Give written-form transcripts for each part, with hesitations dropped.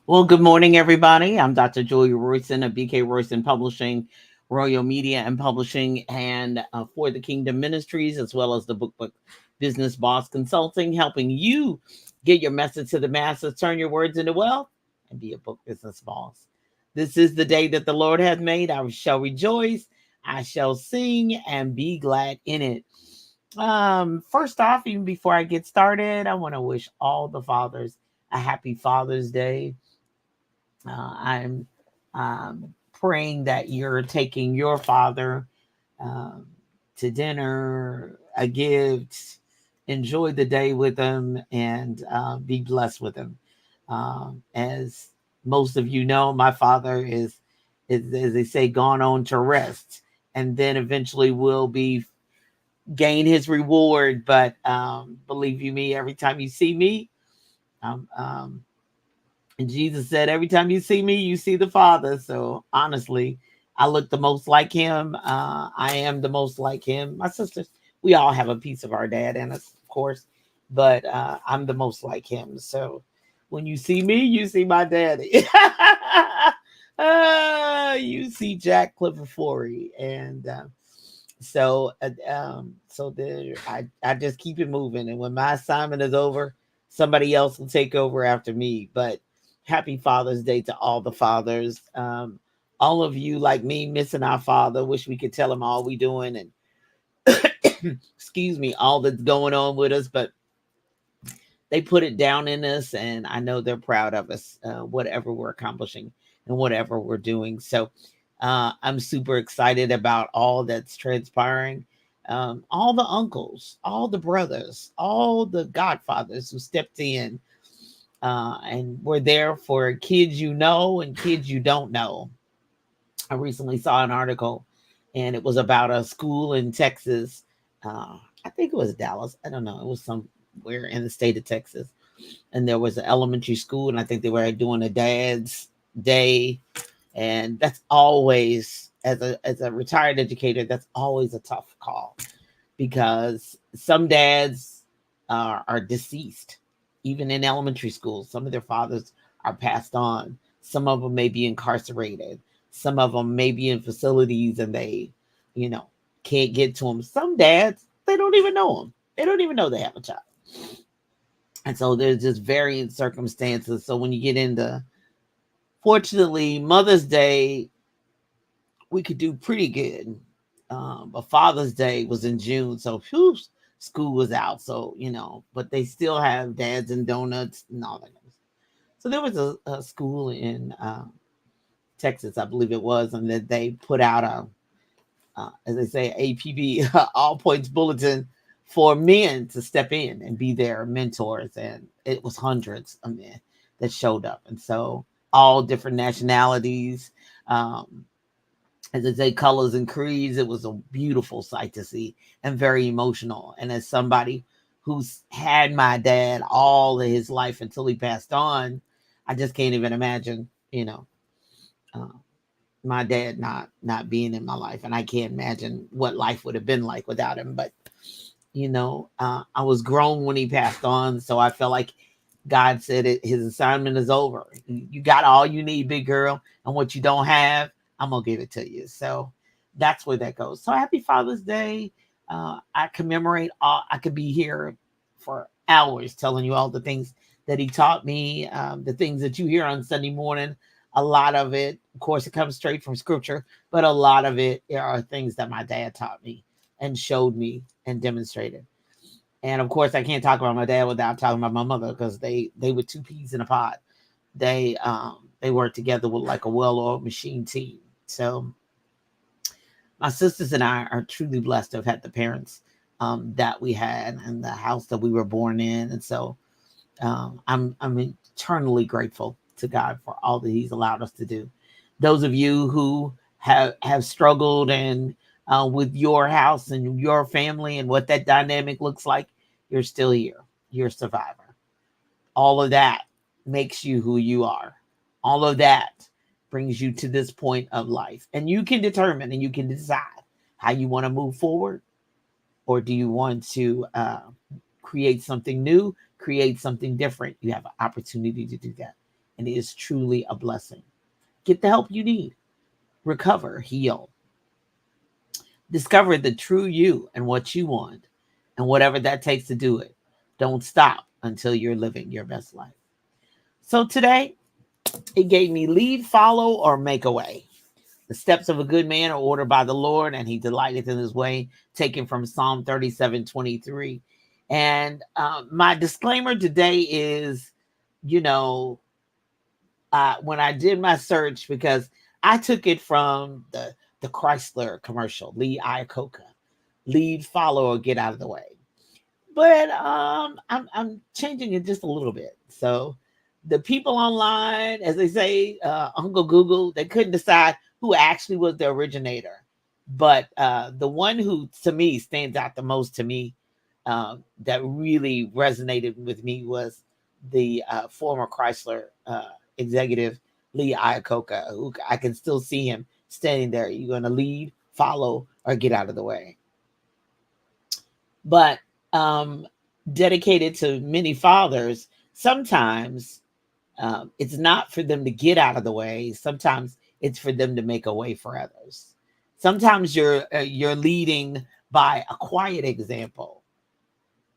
Well, good morning, everybody. I'm Dr. Julia Royson of BK Royson Publishing, Royal Media and Publishing, and For the Kingdom Ministries, as well as the Book Business Boss Consulting, helping you get your message to the masses, turn your words into wealth, and be a book business boss. This is the day that the Lord hath made. I shall rejoice, I shall sing, and be glad in it. First off, even before I get started, I want to wish all the fathers a happy Father's Day. I'm praying that you're taking your father um, to dinner, a gift, enjoy the day with him, and be blessed with him. As most of you know, my father is, as they say, gone on to rest, and then eventually will be gain his reward. But believe you me, every time you see me, and Jesus said, every time you see me, you see the Father. So honestly, I look the most like him. I am the most like him. My sisters, we all have a piece of our dad in us, of course, but I'm the most like him. So when you see me, you see my daddy. You see Jack Clifford Flory. And so there, I just keep it moving. And when my assignment is over, somebody else will take over after me. But happy Father's Day to all the fathers. All of you like me missing our father. Wish we could tell him all we doing and excuse me, all that's going on with us. But they put it down in us, and I know they're proud of us, whatever we're accomplishing and whatever we're doing. So I'm super excited about all that's transpiring. All the uncles, all the brothers, all the godfathers who stepped in and were there for kids you know and kids you don't know. I recently saw an article, and it was about a school in Texas. I think it was Dallas. I don't know. It was somewhere in the state of Texas, and there was an elementary school, and I think they were doing a dad's day, and that's always, as a retired educator, that's always a tough call because some dads are deceased, even in elementary schools. Some of their fathers are passed on. Some of them may be incarcerated. Some of them may be in facilities, and they, you know, can't get to them. Some dads, they don't even know them. They don't even know they have a child. And so there's just varying circumstances. So when you get into, fortunately, Mother's Day, we could do pretty good. But Father's Day was in June, so whew, school was out. So but they still have dads and donuts and all that. So there was a school in Texas, I believe it was, and that they put out as they say, APB, all points bulletin for men to step in and be their mentors. And it was hundreds of men that showed up. And so all different nationalities, um, as they say, colors and creeds. It was a beautiful sight to see and very emotional. And as somebody who's had my dad all of his life until he passed on, I just can't even imagine, uh, my dad not being in my life, and I can't imagine what life would have been like without him. But I was grown when he passed on, so I felt like God said his assignment is over. You got all you need, big girl, and what you don't have, I'm gonna give it to you. So that's where that goes. So happy Father's Day. I commemorate all. I could be here for hours telling you all the things that he taught me, the things that you hear on Sunday morning. A lot of it, of course, it comes straight from scripture, but a lot of it are things that my dad taught me and showed me and demonstrated. And of course, I can't talk about my dad without talking about my mother, because they were two peas in a pod. They worked together with like a well-oiled machine team. So my sisters and I are truly blessed to have had the parents that we had and the house that we were born in. And so I'm eternally grateful to God for all that He's allowed us to do. Those of you who have struggled and with your house and your family and what that dynamic looks like, you're still here. You're a survivor. All of that makes you who you are. All of that brings you to this point of life, and you can determine and you can decide how you want to move forward, or do you want to create something new, create something different. You have an opportunity to do that. and it is truly a blessing. Get the help you need. Recover, heal. Discover the true you and what you want, and whatever that takes to do it. Don't stop until you're living your best life. So today, it gave me lead, follow, or make a way. The steps of a good man are ordered by the Lord, and he delighteth in his way, taken from Psalm 37:23. And my disclaimer today is, you know, when I did my search, because I took it from the Chrysler commercial, Lee Iacocca, lead, follow, or get out of the way. But I'm changing it just a little bit. So the people online, as they say, Uncle Google, they couldn't decide who actually was the originator. But the one who, to me, stands out the most to me, that really resonated with me was the former Chrysler executive, Lee Iacocca, who I can still see him standing there. You're going to lead, follow, or get out of the way. But dedicated to many fathers, sometimes it's not for them to get out of the way. Sometimes it's for them to make a way for others. Sometimes you're leading by a quiet example.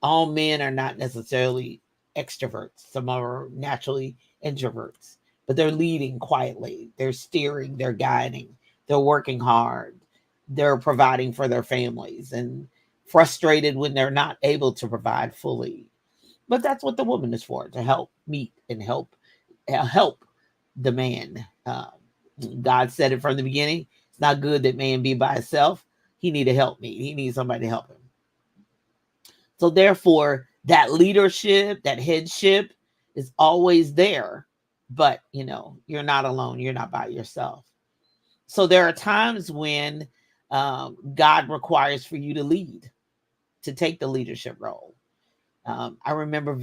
All men are not necessarily extroverts. Some are naturally introverts, but they're leading quietly. They're steering, they're guiding, they're working hard, they're providing for their families, and frustrated when they're not able to provide fully. But that's what the woman is for, to help meet and help the man. God said it from the beginning. It's not good that man be by himself. He need to help me. He needs somebody to help him. So therefore, that leadership, that headship is always there. But, you're not alone. You're not by yourself. So there are times when God requires for you to lead, to take the leadership role. I remember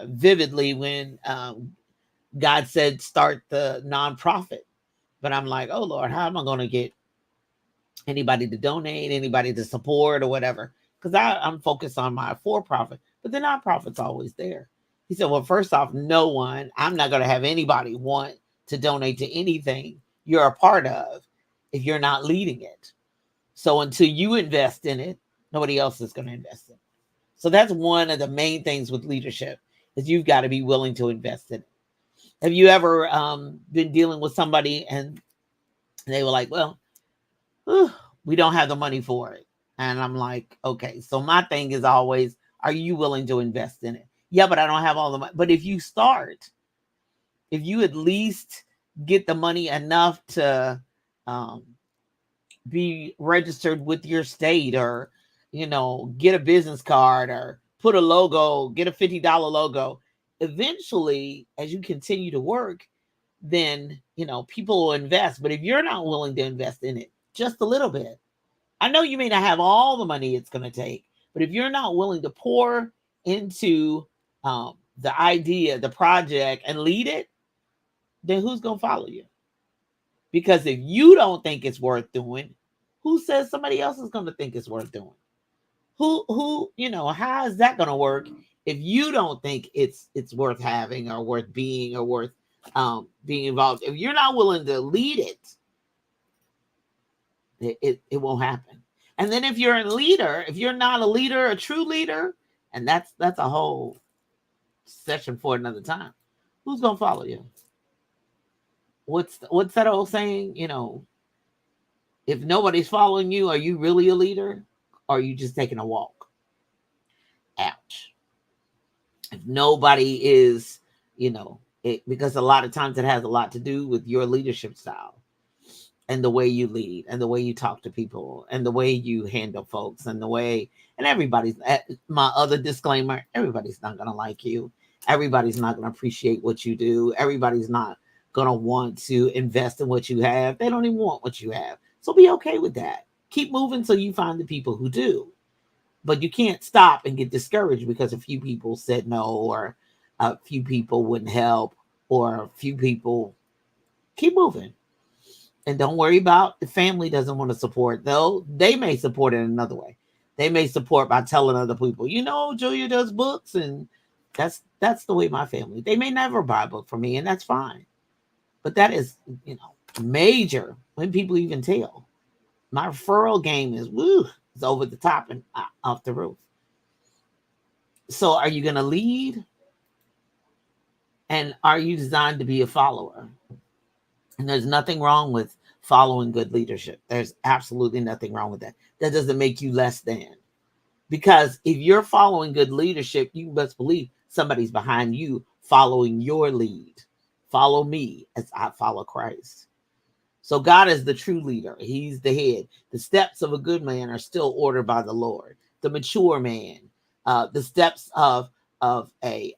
vividly when God said, start the nonprofit. But I'm like, oh, Lord, how am I going to get anybody to donate, anybody to support or whatever? Because I'm focused on my for-profit, but the nonprofit's always there. He said, well, first off, I'm not going to have anybody want to donate to anything you're a part of if you're not leading it. So until you invest in it, nobody else is going to invest in it. So that's one of the main things with leadership, is you've got to be willing to invest in it. Have you ever been dealing with somebody and they were like, well, we don't have the money for it? And I'm like, okay, so my thing is always, are you willing to invest in it? Yeah, but I don't have all the money. But if you at least get the money enough to be registered with your state, or, get a business card, or put a logo, get a $50 logo. Eventually, as you continue to work, then, people will invest. But if you're not willing to invest in it just a little bit, I know you may not have all the money it's going to take, but if you're not willing to pour into the idea, the project, and lead it, then who's going to follow you? Because if you don't think it's worth doing, who says somebody else is going to think it's worth doing? How is that going to work if you don't think it's worth having, or worth being, or worth being involved? If you're not willing to lead it won't happen. And then if you're not a leader, a true leader, and that's a whole session for another time, who's going to follow you? What's that old saying? If nobody's following you, are you really a leader? Or are you just taking a walk? Ouch. If nobody is, because a lot of times it has a lot to do with your leadership style, and the way you lead, and the way you talk to people, and the way you handle folks, and everybody's, my other disclaimer, everybody's not going to like you. Everybody's not going to appreciate what you do. Everybody's not going to want to invest in what you have. They don't even want what you have. So be okay with that. Keep moving till you find the people who do. But you can't stop and get discouraged because a few people said no, or a few people wouldn't help, or a few people. Keep moving. And don't worry about the family doesn't want to support, though. They may support in another way. They may support by telling other people, Julia does books, and That's the way my family. They may never buy a book for me, and that's fine. But that is, major when people even tell. My referral game is woo, it's over the top and off the roof. So are you going to lead? And are you designed to be a follower? And there's nothing wrong with following good leadership. There's absolutely nothing wrong with that. That doesn't make you less than. Because if you're following good leadership, you must believe somebody's behind you following your lead. Follow me as I follow Christ. So God is the true leader. He's the head. The steps of a good man are still ordered by the Lord. The mature man, the steps of a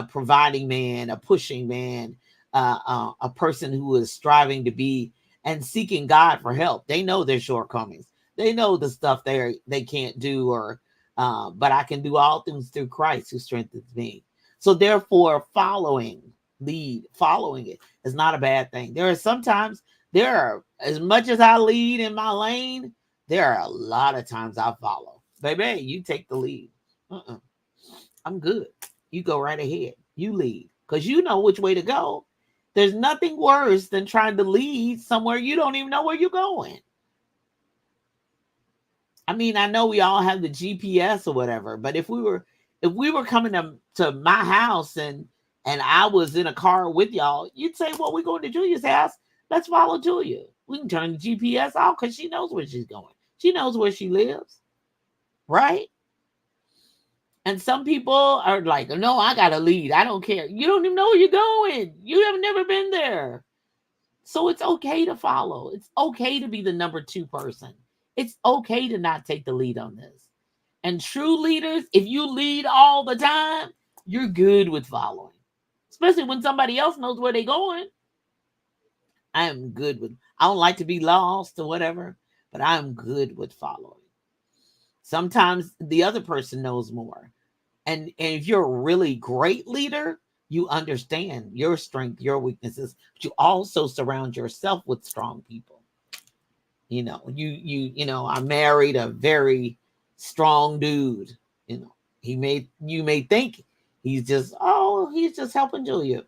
providing man, a pushing man, a person who is striving to be and seeking God for help. They know their shortcomings. They know the stuff they can't do, or but I can do all things through Christ who strengthens me. So therefore, following it is not a bad thing. There are, as much as I lead in my lane, there are a lot of times I follow. Baby, you take the lead. I'm good. You go right ahead. You lead because you know which way to go. There's nothing worse than trying to lead somewhere you don't even know where you're going. I mean, I know we all have the GPS or whatever, but if we were coming to my house and I was in a car with y'all, you'd say, well, we're going to Julia's house. Let's follow Julia. We can turn the GPS off because she knows where she's going. She knows where she lives. Right? And some people are like, no, I got to lead. I don't care. You don't even know where you're going. You have never been there. So it's okay to follow. It's okay to be the number 2 person. It's okay to not take the lead on this. And true leaders, if you lead all the time, you're good with following. Especially when somebody else knows where they're going. I don't like to be lost or whatever, but I'm good with following. Sometimes the other person knows more. And if you're a really great leader, you understand your strength, your weaknesses, but you also surround yourself with strong people. I married a very strong dude. You may think he's just helping Julia.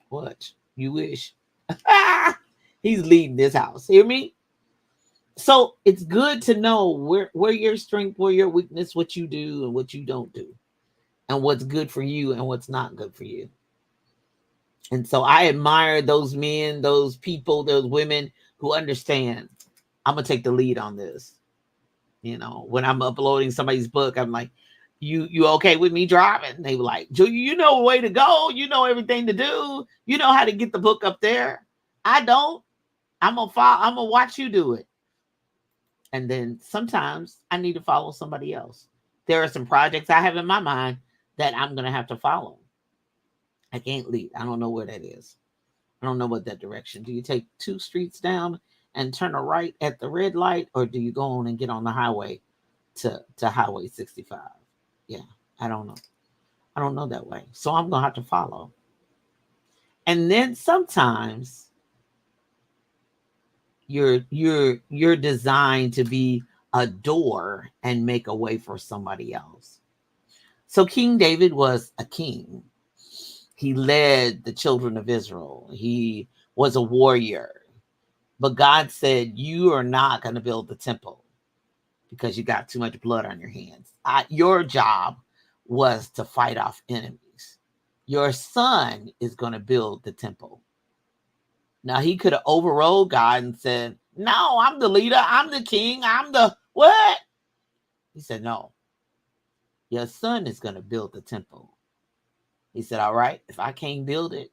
What? You wish. He's leading this house. Hear me? So it's good to know where your strength, where your weakness, what you do and what you don't do, and what's good for you and what's not good for you. And so I admire those men, those people, those women who understand. I'm gonna take the lead on this. When I'm uploading somebody's book, I'm like, you okay with me driving? They were like, Julia, you know the way to go. You know everything to do. You know how to get the book up there. I don't. I'm gonna watch you do it. And then sometimes I need to follow somebody else. There are some projects I have in my mind that I'm gonna have to follow. I can't lead. I don't know where that is. I don't know what that direction. Do you take 2 streets down and turn a right at the red light, or do you go on and get on the highway to Highway 65? Yeah, I don't know. I don't know that way. So I'm gonna have to follow. And then sometimes you're designed to be a door and make a way for somebody else. So King David was a king. He led the children of Israel. He was a warrior. But God said, you are not going to build the temple because you got too much blood on your hands. Your job was to fight off enemies. Your son is going to build the temple. Now, he could have overrode God and said, no, I'm the leader. I'm the king. I'm the what? He said, no, your son is going to build the temple. He said, all right, if I can't build it,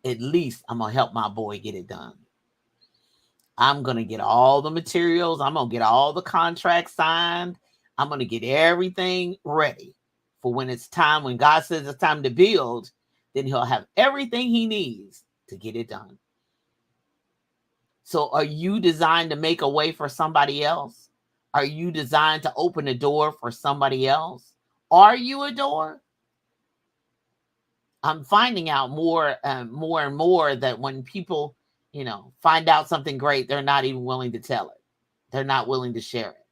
at least I'm going to help my boy get it done. I'm going to get all the materials. I'm going to get all the contracts signed. I'm going to get everything ready for when it's time. When God says it's time to build, then he'll have everything he needs to get it done. So are you designed to make a way for somebody else? Are you designed to open a door for somebody else? Are you a door? I'm finding out more and more that when people, find out something great, they're not even willing to tell it. They're not willing to share it.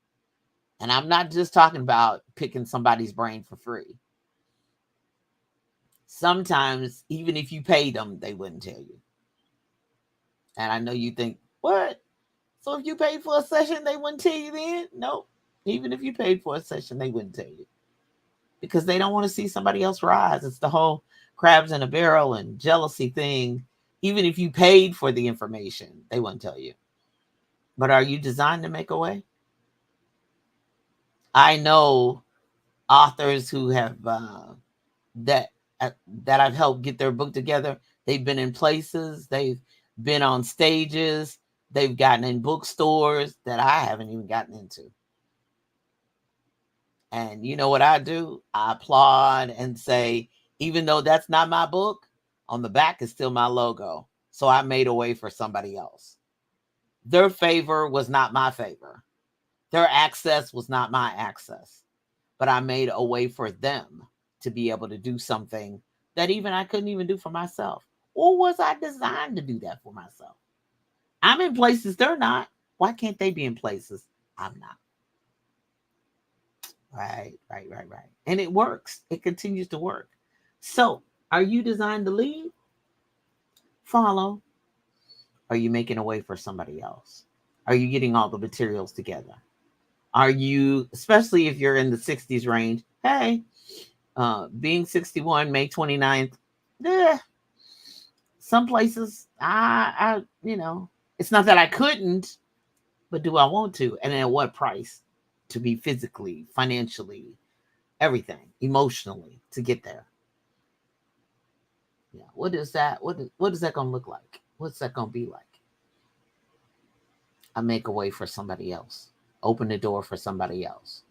And I'm not just talking about picking somebody's brain for free. Sometimes, even if you paid them, they wouldn't tell you. And I know you think, what? So if you paid for a session, they wouldn't tell you then? Nope. Even if you paid for a session, they wouldn't tell you because they don't want to see somebody else rise. It's the whole crabs in a barrel and jealousy thing. Even if you paid for the information, they wouldn't tell you. But are you designed to make a way? I know authors who have that uh, that I've helped get their book together. They've been in places, they've been on stages, they've gotten in bookstores that I haven't even gotten into. And you know what I do? I applaud and say, even though that's not my book, on the back is still my logo. So I made a way for somebody else. Their favor was not my favor. Their access was not my access. But I made a way for them to be able to do something that even I couldn't even do for myself. Or was I designed to do that for myself? I'm in places they're not. Why can't they be in places I'm not? Right. And it works. It continues to work. So, are you designed to lead? Follow. Are you making a way for somebody else? Are you getting all the materials together? Are you, especially if you're in the 60s range, hey, being 61, May 29th, some places, it's not that I couldn't, but do I want to? And at what price to be physically, financially, everything, emotionally to get there? Yeah. What is that? What is that going to look like? What's that going to be like? I make a way for somebody else. Open the door for somebody else.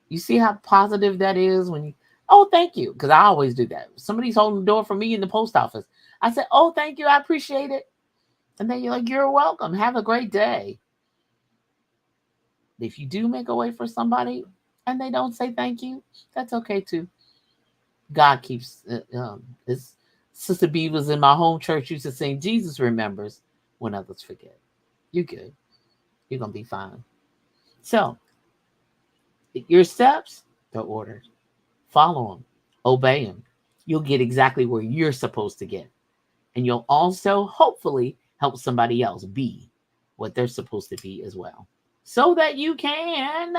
You see how positive that is when you, oh, thank you. Because I always do that. Somebody's holding the door for me in the post office. I said, oh, thank you. I appreciate it. And then you're like, you're welcome. Have a great day. If you do make a way for somebody and they don't say thank you, that's okay too. God keeps, this Sister B was in my home church, used to sing, Jesus remembers when others forget. You're good. You're going to be fine. So, your steps, they're ordered. Follow them. Obey them. You'll get exactly where you're supposed to get. And you'll also, hopefully, help somebody else be what they're supposed to be as well. So that you can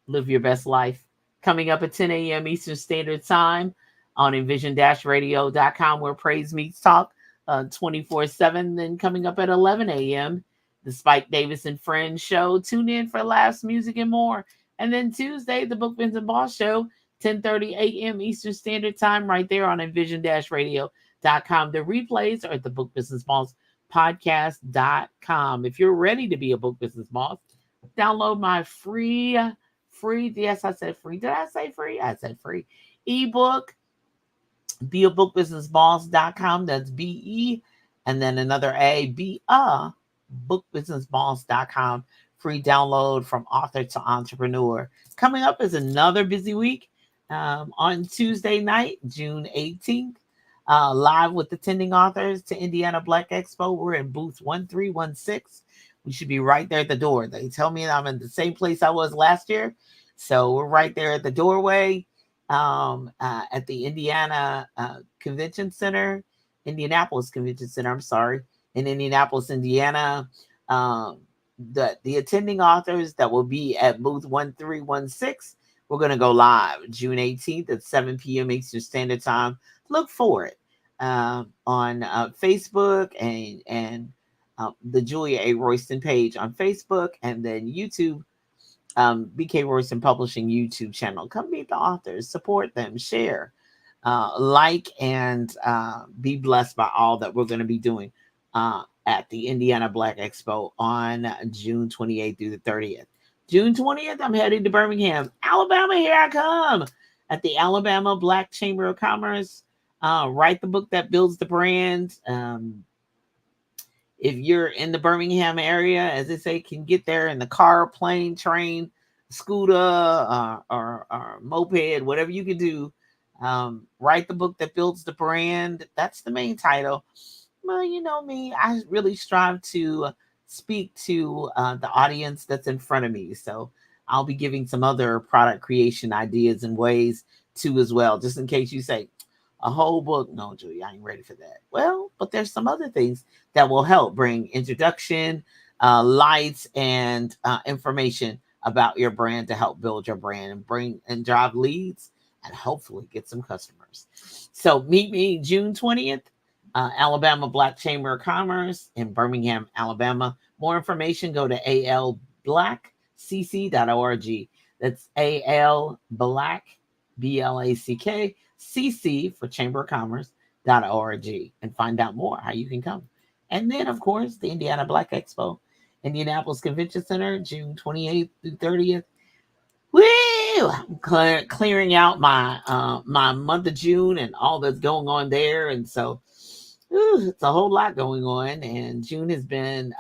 live your best life. Coming up at 10 a.m. Eastern Standard Time on envision-radio.com, where praise meets talk 24/7. Then coming up at 11 a.m., the Spike Davis and Friends show. Tune in for laughs, music, and more. And then Tuesday, the Book Vincent Boss show, 10:30 a.m. Eastern Standard Time, right there on envision-radio.com. The replays are at the Book Business Boss podcast.com. If you're ready to be a book business boss, download my free, yes, I said free. Did I say free? I said free. Ebook, beabookbusinessboss.com. That's BE and then another A, be a bookbusinessboss.com. Free download from author to entrepreneur. Coming up is another busy week on Tuesday night, June 18th. Live with attending authors to Indiana Black Expo. We're in booth 1316. We should be right there at the door. They tell me I'm in the same place I was last year. So we're right there at the doorway at the Indiana Convention Center, Indianapolis Convention Center, I'm sorry, in Indianapolis, Indiana. The attending authors that will be at booth 1316, we're going to go live June 18th at 7 p.m. Eastern Standard Time. Look for it on Facebook and the Julia A. Royston page on Facebook, and then YouTube, BK Royston Publishing YouTube channel. Come meet the authors, support them, share, like, and be blessed by all that we're going to be doing at the Indiana Black Expo on June 28th through the 30th. June 20th, I'm heading to Birmingham, Alabama. Here I come at the Alabama Black Chamber of Commerce. Write the book that builds the brand. If you're in the Birmingham area, as they say, can get there in the car, plane, train, scooter, or moped, whatever you can do. Write the book that builds the brand. That's the main title. Well, you know me, I really strive to speak to the audience that's in front of me. So I'll be giving some other product creation ideas and ways too as well, just in case you say a whole book. No, Julia, I ain't ready for that. Well, but there's some other things that will help bring introduction, lights, and information about your brand to help build your brand and bring and drive leads and hopefully get some customers. So meet me June 20th, Alabama Black Chamber of Commerce in Birmingham, Alabama. More information, go to alblackcc.org. That's AL Black, BLACK, CC for Chamber of Commerce.org, and find out more how you can come. And then, of course, the Indiana Black Expo, Indianapolis Convention Center, June 28th through 30th. Woo! I'm clearing out my month of June and all that's going on there, and so it's a whole lot going on. And June has been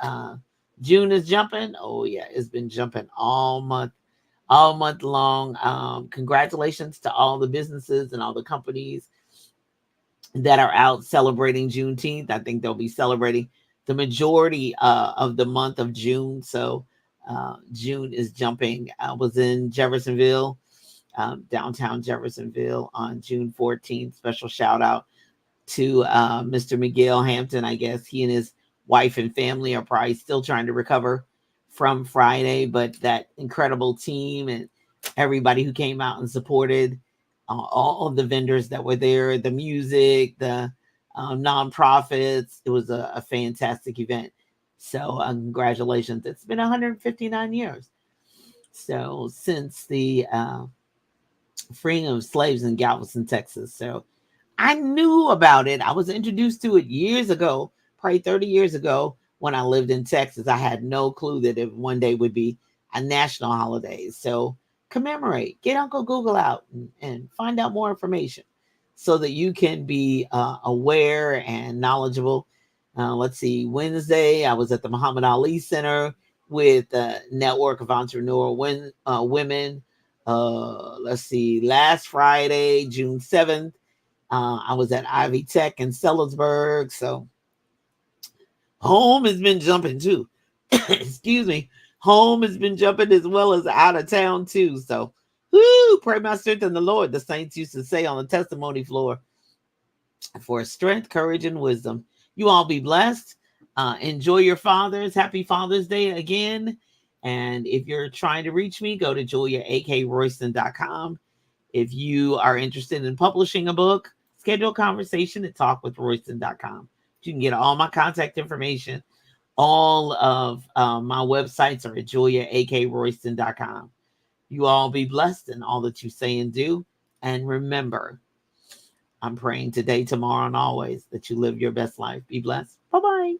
June is jumping. Oh yeah, it's been jumping all month long. Congratulations to all the businesses and all the companies that are out celebrating Juneteenth. I think they'll be celebrating the majority of the month of June. So June is jumping. I was in Jeffersonville, downtown Jeffersonville on June 14th. Special shout out to Mr. Miguel Hampton. I guess he and his wife and family are probably still trying to recover from Friday, but that incredible team and everybody who came out and supported all of the vendors that were there, the music, the nonprofits. It was a fantastic event. So congratulations. It's been 159 years. So since the freeing of slaves in Galveston, Texas. So I knew about it. I was introduced to it years ago, probably 30 years ago when I lived in Texas. I had no clue that it one day would be a national holiday. So commemorate, get Uncle Google out and find out more information so that you can be aware and knowledgeable. Let's see, Wednesday, I was at the Muhammad Ali Center with the Network of Entrepreneur Women. Let's see, last Friday, June 7th, I was at Ivy Tech in Sellersburg. So home has been jumping too. Excuse me. Home has been jumping as well as out of town too. So, pray my strength in the Lord. The saints used to say on the testimony floor, for strength, courage, and wisdom. You all be blessed. Enjoy your fathers. Happy Father's Day again. And if you're trying to reach me, go to JuliaAKRoyston.com. If you are interested in publishing a book, schedule a conversation at talkwithroyston.com. You can get all my contact information. All of my websites are at JuliaAKRoyston.com. You all be blessed in all that you say and do. And remember, I'm praying today, tomorrow, and always that you live your best life. Be blessed. Bye-bye.